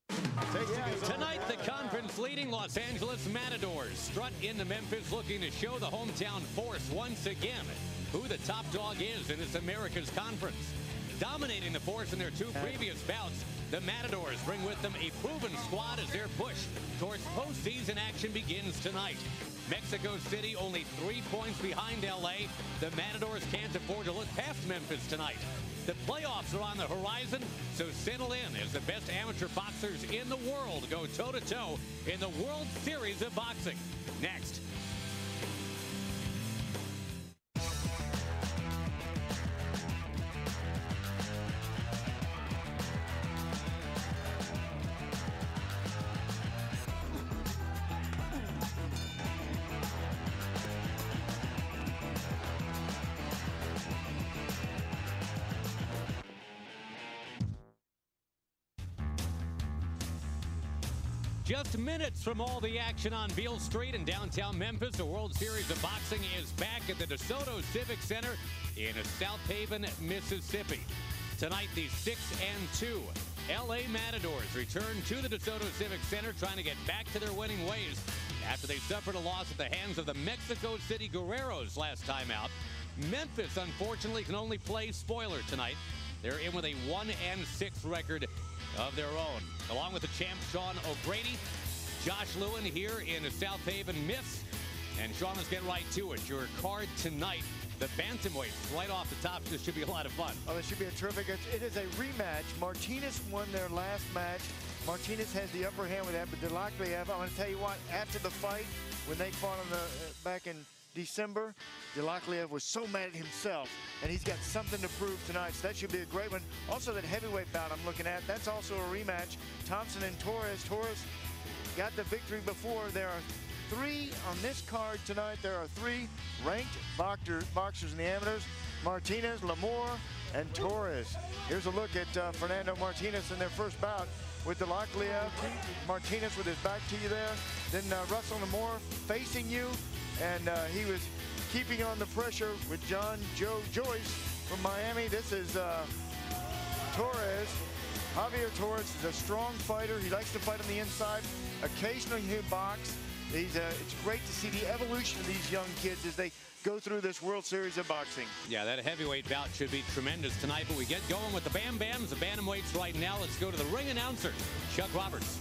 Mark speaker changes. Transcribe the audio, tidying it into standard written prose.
Speaker 1: Tonight, the conference-leading Los Angeles Matadors strut into Memphis looking to show the hometown force once again who the top dog is in this America's Conference. Dominating the force in their two previous bouts, the Matadors bring with them a proven squad as their push towards postseason action begins tonight. Mexico City only 3 points behind LA. The Matadors can't afford to look past Memphis tonight. The playoffs are on the horizon, so settle in as the best amateur boxers in the world go toe-to-toe in the World Series of Boxing. Next. Just minutes from all the action on Beale Street in downtown Memphis, the World Series of Boxing is back at the DeSoto Civic Center in South Haven, Mississippi. Tonight, the 6-2 LA Matadors return to the DeSoto Civic Center, trying to get back to their winning ways after they suffered a loss at the hands of the Mexico City Guerreros last time out. Memphis, unfortunately, can only play spoiler tonight. They're in with a 1-6 record of their own. Along with the champ Sean O'Grady, Josh Lewin here in the South Haven Miss. And Sean, let's get right to it. Your card tonight, the bantamweights right off the top. This should be a lot of fun.
Speaker 2: Oh, this should be a terrific. It is a rematch. Martinez won their last match. Martinez has the upper hand with that, but Delakliev, I'm going to tell you what, after the fight, when they fought on the back in December, Delakliev was so mad at himself, and he's got something to prove tonight, so that should be a great one. Also, that heavyweight bout I'm looking at, that's also a rematch. Thompson and Torres. Torres got the victory before. There are 3 on this card tonight. There are 3 ranked boxers in the amateurs: Martinez, Lamore, and Torres. Here's a look at Fernando Martinez in their first bout with Delakliev. Martinez with his back to you there. Then Russell Lamore facing you. And he was keeping on the pressure with John Joe Joyce from Miami. This is Torres. Javier Torres is a strong fighter. He likes to fight on the inside. Occasionally he'll box. It's great to see the evolution of these young kids as they go through this World Series of Boxing.
Speaker 1: Yeah, that heavyweight bout should be tremendous tonight, but we get going with the Bam Bams, the bantamweights right now. Let's go to the ring announcer, Chuck Roberts.